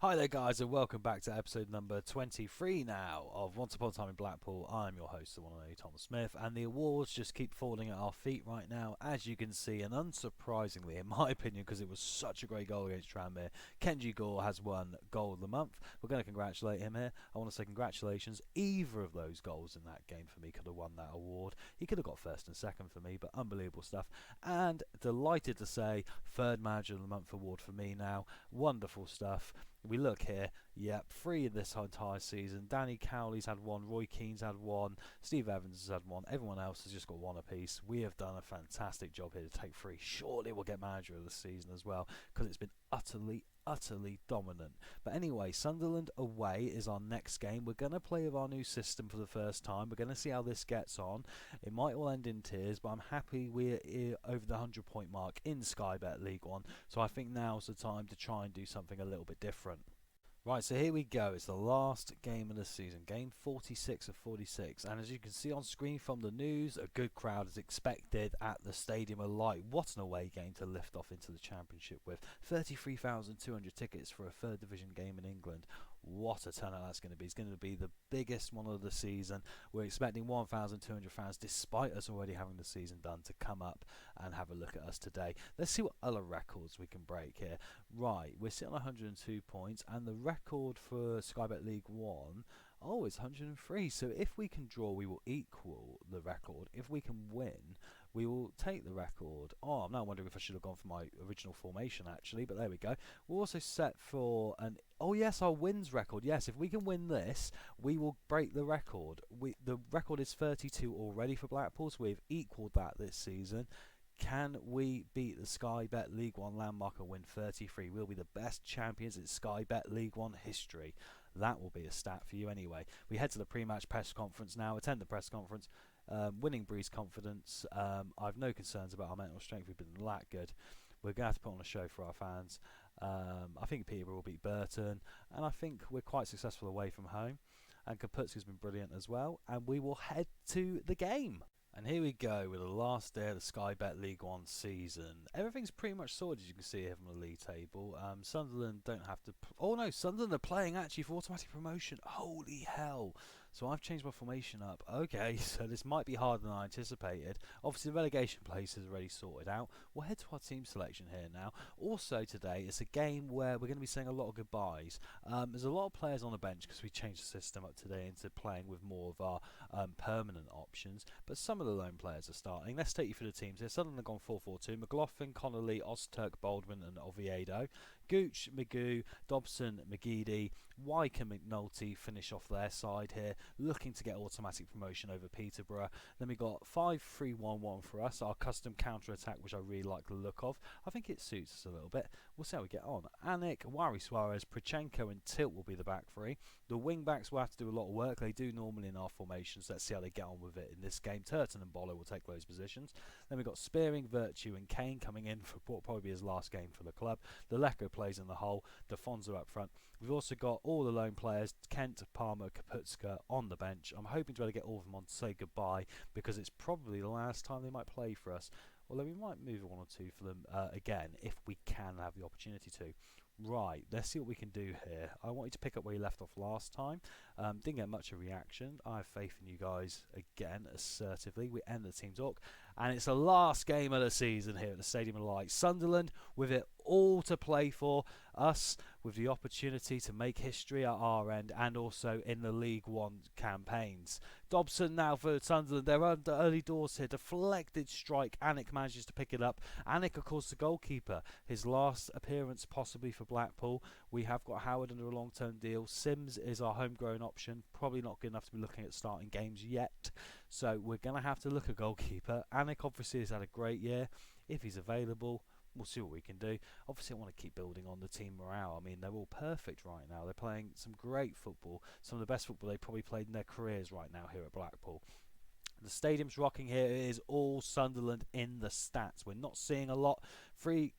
Hi there guys and welcome back to episode number 23 now of Once Upon a Time in Blackpool. I'm your host, the one and only Thomas Smith, and the awards just keep falling at our feet right now, as you can see, and unsurprisingly in my opinion, because it was such a great goal against Tranmere, Kenji Gore has won Goal of the Month. We're going to congratulate him here. I want to say congratulations. Either of those goals in that game for me could have won that award. He could have got first and second for me, but unbelievable stuff. And delighted to say third Manager of the Month award for me now. Wonderful stuff. We look here, yep, 3 in this entire season. Danny Cowley's had 1, Roy Keane's had 1, Steve Evans has had 1, everyone else has just got 1 apiece. We have done a fantastic job here to take 3. Surely we'll get Manager of the Season as well, because it's been utterly dominant. But anyway, Sunderland away is our next game. We're going to play with our new system for the first time. We're going to see how this gets on. It might all end in tears, but I'm happy we're over the 100-point mark in Sky Bet League 1, so I think now's the time to try and do something a little bit different. Right, so here we go. It's the last game of the season, game 46 of 46, and as you can see on screen from the news, a good crowd is expected at the Stadium of Light. What an away game to lift off into the Championship with. 33,200 tickets for a third division game in England. What a turnout that's going to be. It's going to be the biggest one of the season. We're expecting 1,200 fans, despite us already having the season done, to come up and have a look at us today. Let's see what other records we can break here. Right, we're sitting on 102 points, and the record for Sky Bet League 1, oh, it's 103. So if we can draw, we will equal the record. If we can win, we will take the record. Oh, I'm now wondering if I should have gone for my original formation, actually, but there we go. We're also set for an... Oh, yes, our wins record. Yes, if we can win this, we will break the record. The record is 32 already for Blackpool, so we've equalled that this season. Can we beat the Sky Bet League 1 landmark and win 33? We'll be the best champions in Sky Bet League 1 history. That will be a stat for you anyway. We head to the pre-match press conference now, attend the press conference. Winning breeds confidence. I've no concerns about our mental strength. We've been that good. We're going to have to put on a show for our fans. I think Peterborough will beat Burton, and I think we're quite successful away from home. And Kaputski's been brilliant as well. And we will head to the game. And here we go with the last day of the Sky Bet League 1 season. Everything's pretty much sorted, as you can see here from the league table. Sunderland don't have to... Oh no, Sunderland are playing actually for automatic promotion. Holy hell. So I've changed my formation up. Okay, so this might be harder than I anticipated. Obviously the relegation place is already sorted out. We'll head to our team selection here now. Also today, it's a game where we're going to be saying a lot of goodbyes. There's a lot of players on the bench because we changed the system up today into playing with more of our permanent options. But some of the lone players are starting. Let's take you through the teams here. Sunderland have gone 4-4-2. McLaughlin, Connolly, Ozturk, Baldwin and Oviedo. Gooch, Magoo, Dobson, McGeady, Wyke and McNulty finish off their side here, looking to get automatic promotion over Peterborough. Then we got 5-3-1-1 for us, our custom counter-attack, which I really like the look of. I think it suits us a little bit. We'll see how we get on. Anik, Wari Suarez, Prochenko and Tilt will be the back three. The wing-backs will have to do a lot of work. They do normally in our formations. Let's see how they get on with it in this game. Turton and Bolo will take those positions. Then we've got Spearing, Virtue and Kane coming in for what will probably be his last game for the club. The Lecco plays in the hole. Defonso up front. We've also got all the lone players, Kent, Palmer, Kaputska on the bench. I'm hoping to be able to get all of them on to say goodbye, because it's probably the last time they might play for us. Although we might move 1 or 2 for them again if we can have the opportunity to. Right, let's see what we can do here. I want you to pick up where you left off last time. Didn't get much of a reaction. I have faith in you guys again, assertively. We end the team talk. And it's the last game of the season here at the Stadium of Light. Sunderland with it all to play for. Us with the opportunity to make history at our end and also in the League One campaigns. Dobson now for Sunderland. They're under early doors here. Deflected strike. Anik manages to pick it up. Anik, of course, the goalkeeper. His last appearance possibly for Blackpool. We have got Howard under a long-term deal. Sims is our homegrown option. Probably not good enough to be looking at starting games yet. So we're going to have to look at goalkeeper. Anik obviously has had a great year. If he's available, we'll see what we can do. Obviously, I want to keep building on the team morale. I mean, they're all perfect right now. They're playing some great football. Some of the best football they've probably played in their careers right now here at Blackpool. The stadium's rocking here. It is all Sunderland in the stats. We're not seeing a lot Free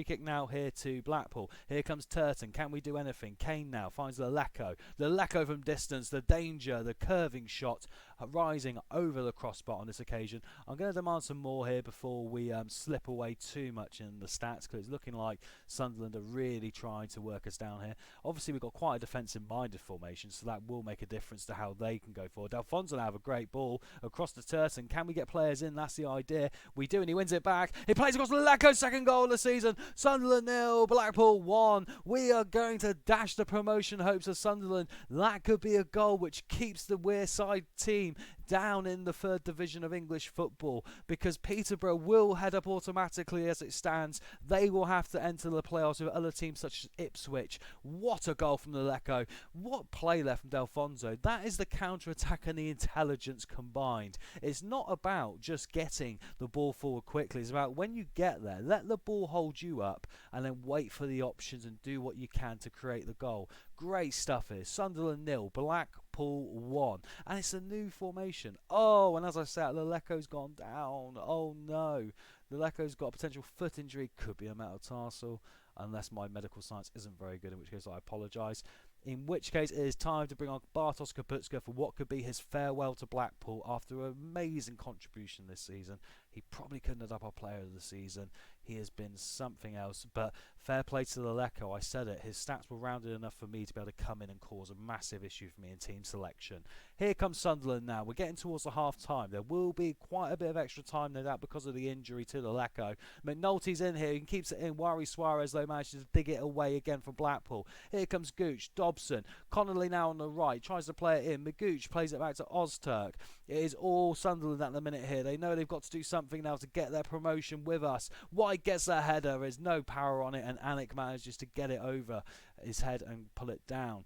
kick now here to Blackpool. Here comes Turton. Can we do anything? Kane now finds Lecco. Lecco from distance. The danger, the curving shot rising over the crossbar on this occasion. I'm going to demand some more here before we slip away too much in the stats, because it's looking like Sunderland are really trying to work us down here. Obviously, we've got quite a defensive-minded formation, so that will make a difference to how they can go forward. Alfonso now have a great ball across the Turton. Can we get players in? That's the idea. We do, and he wins it back. He plays across the Lecco's second goal of the season. Sunderland 0, Blackpool 1. We are going to dash the promotion hopes of Sunderland. That could be a goal which keeps the Wearside team down in the third division of English football, because Peterborough will head up automatically as it stands. They will have to enter the playoffs with other teams such as Ipswich. What a goal from the Lecco. What play there from Delfonso. That is the counter-attack and the intelligence combined. It's not about just getting the ball forward quickly. It's about when you get there, let the ball hold you up and then wait for the options and do what you can to create the goal. Great stuff here. Sunderland 0, Blackpool 1. And it's a new formation. Oh, and as I said, the Lecco's gone down. Oh no. The Lecco's got a potential foot injury. Could be a metatarsal, unless my medical science isn't very good, in which case I apologise. In which case it is time to bring on Bartosz Kapustka for what could be his farewell to Blackpool after an amazing contribution this season. He probably couldn't have done our player of the season. He has been something else, but fair play to the Lecco. I said it, his stats were rounded enough for me to be able to come in and cause a massive issue for me in team selection. Here comes Sunderland now. We're getting towards the half time. There will be quite a bit of extra time, no doubt, because of the injury to the Lecco. McNulty's in here. He keeps it in. Wari Suarez, though, manages to dig it away again from Blackpool. Here comes Gooch. Dobson. Connolly now on the right. Tries to play it in. McGooch plays it back to Ozturk. It is all Sunderland at the minute here. They know they've got to do something now to get their promotion with us. White gets that header. There's no power on it, and Anik manages to get it over his head and pull it down.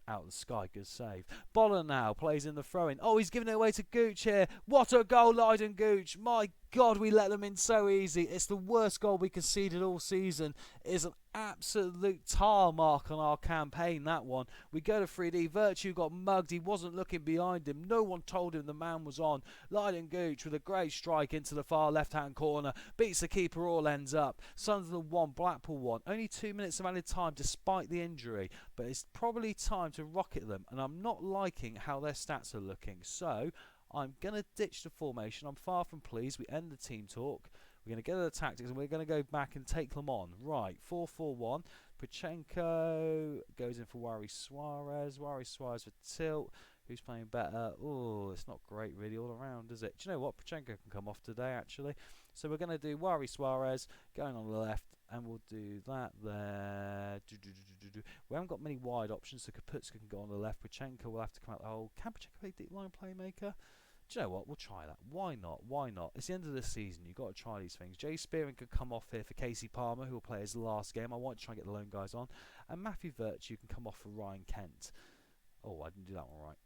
Out of the sky, good save. Boller now plays in the throw-in. Oh, he's giving it away to Gooch here. What a goal, Lydon Gooch. My God, we let them in so easy. It's the worst goal we conceded all season. It's an absolute tar mark on our campaign, that one. We go to 3D. Virtue got mugged. He wasn't looking behind him. No one told him the man was on. Lydon Gooch with a great strike into the far left-hand corner. Beats the keeper, all ends up. Sunderland 1, Blackpool 1. Only 2 minutes of added time despite the injury. But it's probably time to rocket them. And I'm not liking how their stats are looking. So I'm going to ditch the formation. I'm far from pleased. We end the team talk. We're going to get to the tactics and we're going to go back and take them on. Right, 4-4-1. Pachenko goes in for Wari Suarez. Wari Suarez for Tilt. Who's playing better? Oh, it's not great really all around, is it? Do you know what? Pachenko can come off today, actually. So we're going to do Wari Suarez going on the left. And we'll do that there. We haven't got many wide options, so Kaputska can go on the left. Pachenko will have to come out. Oh, can Pachenko play deep line playmaker? Do you know what? We'll try that. Why not? Why not? It's the end of the season. You've got to try these things. Jay Spearing could come off here for Casey Palmer, who will play his last game. I want to try and get the lone guys on. And Matthew Virtue can come off for Ryan Kent. Oh, I didn't do that one right.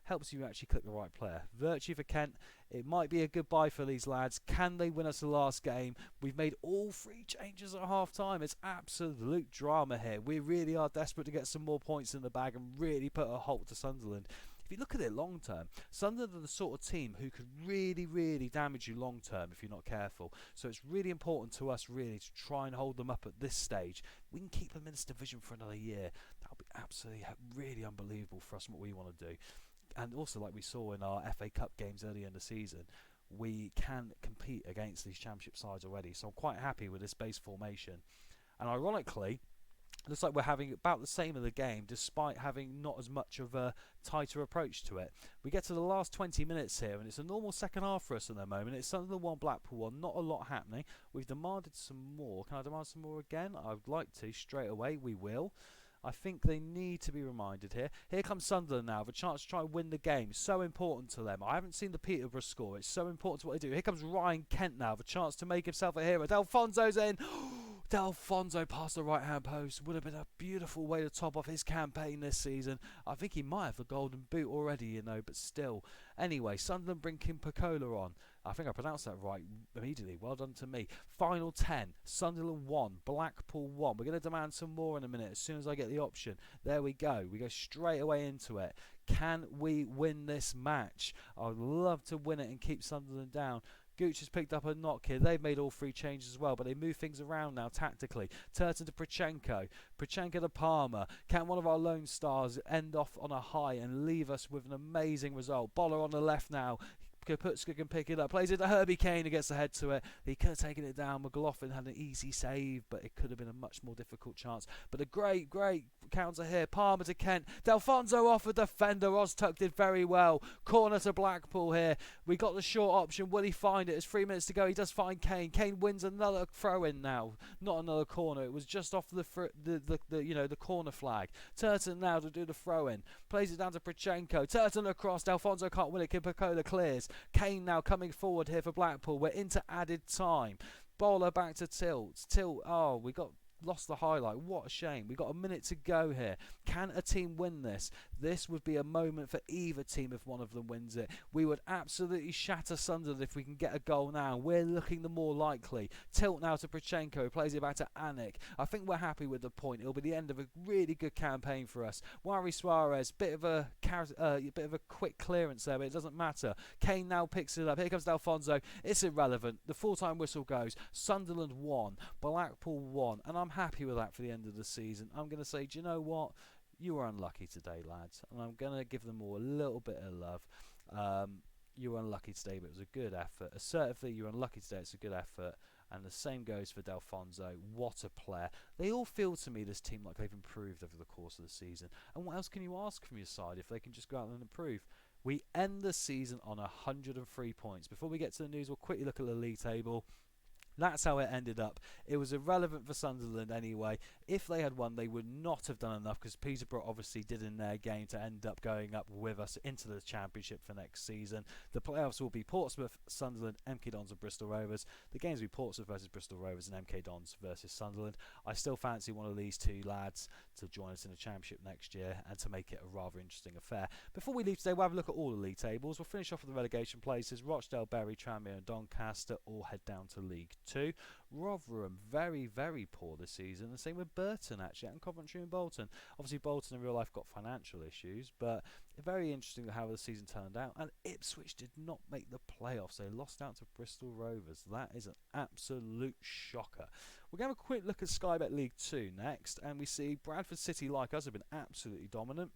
Helps you actually click the right player. Virtue for Kent. It might be a goodbye for these lads. Can they win us the last game? We've made all 3 changes at half time. It's absolute drama here. We really are desperate to get some more points in the bag and really put a halt to Sunderland. If you look at it long term, Sunderland are the sort of team who could really, really damage you long term if you're not careful. So it's really important to us really to try and hold them up at this stage. We can keep them in this division for another year. That'll be absolutely really unbelievable for us and what we want to do. And also, like we saw in our FA Cup games earlier in the season, we can compete against these championship sides already. So I'm quite happy with this base formation. And ironically, it looks like we're having about the same of the game, despite having not as much of a tighter approach to it. We get to the last 20 minutes here, and it's a normal second half for us at the moment. It's Sunderland 1, Blackpool 1, not a lot happening. We've demanded some more. Can I demand some more again? I would like to, straight away. We will. I think they need to be reminded here. Here comes Sunderland now, with a chance to try and win the game. So important to them. I haven't seen the Peterborough score. It's so important to what they do. Here comes Ryan Kent now, with a chance to make himself a hero. Delfonso's in. Delfonso past the right-hand post. Would have been a beautiful way to top off his campaign this season. I think he might have the golden boot already, you know, but still. Anyway, Sunderland bring Kim Pecola on. I think I pronounced that right immediately. Well done to me. Final 10. Sunderland 1. Blackpool 1. We're going to demand some more in a minute as soon as I get the option. There we go. We go straight away into it. Can we win this match? I would love to win it and keep Sunderland down. Gooch has picked up a knock here. They've made all 3 changes as well, but they move things around now tactically. Turton to Prochenko. Prochenko to Palmer. Can one of our lone stars end off on a high and leave us with an amazing result? Boller on the left now. Kaputska can pick it up, plays it to Herbie Kane who gets ahead to it. He could have taken it down. McLaughlin had an easy save, but it could have been a much more difficult chance. But a great counter here. Palmer to Kent. Delfonso off a defender. Oztuck did very well. Corner to Blackpool here. We got the short option. Will he find it? It's 3 minutes to go. He does find Kane. Kane wins another throw in now. Not another corner. It was just off the corner flag. Turton now to do the throw in. Plays it down to Prochenko. Turton across. Delfonso can't win it. Kipakola clears. Kane now coming forward here for Blackpool. We're into added time. Bowler back to Tilt. We lost the highlight. What a shame. We got a minute to go here. Can a team win this? This would be a moment for either team if one of them wins it. We would absolutely shatter Sunderland if we can get a goal now. We're looking the more likely. Tilt now to Prochenko. Plays it back to Anik. I think we're happy with the point. It'll be the end of a really good campaign for us. Wari Suarez, bit of a quick clearance there, but it doesn't matter. Kane now picks it up. Here comes Delfonso. It's irrelevant. The full-time whistle goes. Sunderland won. Blackpool won. And I'm happy with that for the end of the season. I'm going to say, do you know what? You were unlucky today, lads. And I'm going to give them all a little bit of love. You were unlucky today, but it was a good effort. Assertively, you were unlucky today. It's a good effort. And the same goes for Delfonso. What a player. They all feel to me, this team, like they've improved over the course of the season. And what else can you ask from your side if they can just go out and improve? We end the season on 103 points. Before we get to the news, we'll quickly look at the league table. That's how it ended up. It was irrelevant for Sunderland anyway. If they had won, they would not have done enough because Peterborough obviously did in their game to end up going up with us into the Championship for next season. The playoffs will be Portsmouth, Sunderland, MK Dons and Bristol Rovers. The games will be Portsmouth versus Bristol Rovers and MK Dons versus Sunderland. I still fancy one of these 2 lads to join us in the Championship next year and to make it a rather interesting affair. Before we leave today, we'll have a look at all the league tables. We'll finish off with the relegation places. Rochdale, Bury, Tranmere and Doncaster all head down to League 2. Rotherham very, very poor this season. The same with Burton actually, and Coventry and Bolton. Obviously Bolton in real life got financial issues, but very interesting how the season turned out. And Ipswich did not make the playoffs. They lost out to Bristol Rovers. That is an absolute shocker. We're going to have a quick look at Sky Bet League 2 next, and we see Bradford City, like us, have been absolutely dominant.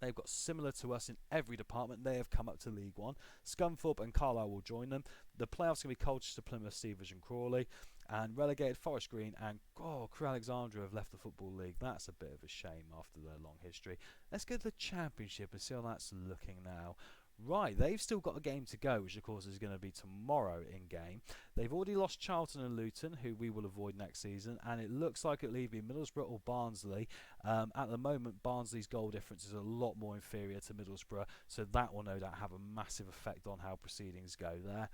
They've got similar to us in every department. They have come up to League 1. Scunthorpe and Carlisle will join them. The playoffs can be Colchester, Plymouth, Stevenage and Crawley. And relegated Forest Green and Crewe Alexandra have left the Football League. That's a bit of a shame after their long history. Let's go to the Championship and see how that's looking now. Right, they've still got a game to go, which of course is going to be tomorrow in game. They've already lost Charlton and Luton, who we will avoid next season, and it looks like it'll either be Middlesbrough or Barnsley. At the moment, Barnsley's goal difference is a lot more inferior to Middlesbrough, so that will no doubt have a massive effect on how proceedings go there.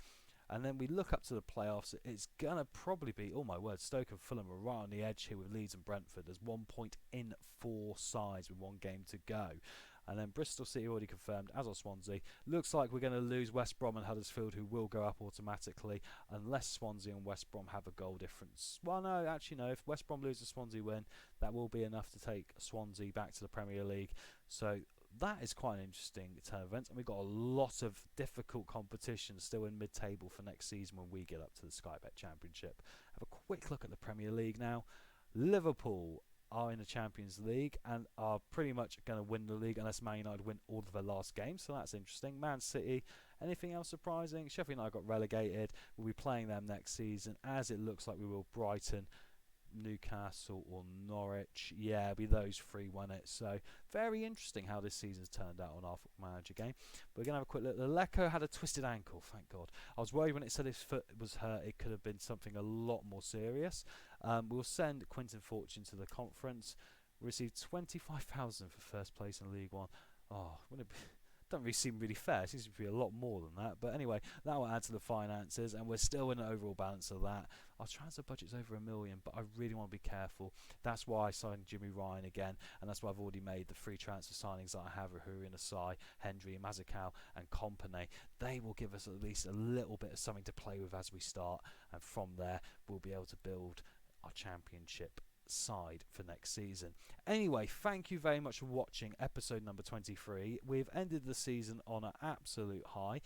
And then we look up to the playoffs. It's going to probably be, oh my word, Stoke and Fulham are right on the edge here with Leeds and Brentford. There's 1 point in 4 sides with 1 game to go. And then Bristol City already confirmed, as are Swansea. Looks like we're going to lose West Brom and Huddersfield, who will go up automatically, unless Swansea and West Brom have a goal difference. Well, no, actually no. If West Brom loses, Swansea win, that will be enough to take Swansea back to the Premier League. So that is quite an interesting turn of events. And we've got a lot of difficult competition still in mid-table for next season when we get up to the Sky Bet Championship. Have a quick look at the Premier League now. Liverpool are in the Champions League and are pretty much going to win the league unless Man United win all of their last games, so that's interesting. Man City, anything else surprising? Sheffield United got relegated. We'll be playing them next season, as it looks like we will Brighton, Newcastle or Norwich. Yeah, it'll be those 3 won it. So very interesting how this season's turned out on our Football Manager game. But we're going to have a quick look. The Lecco had a twisted ankle, thank God. I was worried when it said his foot was hurt. It could have been something a lot more serious. We'll send Quinton Fortune to the conference. We received 25,000 for first place in League 1. Oh, wouldn't it be? Doesn't really seem really fair. It seems to be a lot more than that. But anyway, that will add to the finances, and we're still in an overall balance of that. Our transfer budget's over $1 million, but I really want to be careful. That's why I signed Jimmy Ryan again, and that's why I've already made the free transfer signings that I have: Rahuri Asai, Hendry, Mazakal, and Company. They will give us at least a little bit of something to play with as we start, and from there we'll be able to build our Championship side for next season. Anyway, thank you very much for watching episode number 23. We've ended the season on an absolute high.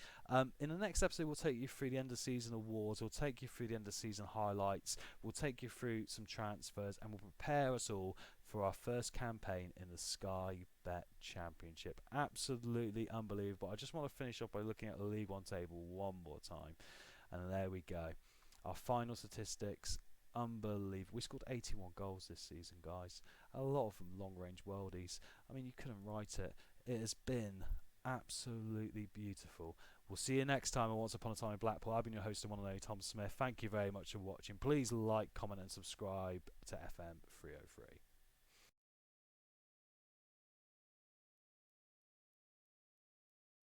In the next episode, we'll take you through the end of season awards, we'll take you through the end of season highlights, we'll take you through some transfers, and we'll prepare us all for our first campaign in the Sky Bet Championship. Absolutely unbelievable. I just want to finish off by looking at the League One table one more time. And there we go. Our final statistics, unbelievable. We scored 81 goals this season, guys. A lot of them long-range worldies. I mean, you couldn't write it. It has been absolutely beautiful. We'll see you next time on Once Upon a Time in Blackpool. I've been your host, the one and only Tom Smith. Thank you very much for watching. Please like, comment and subscribe to FM 303.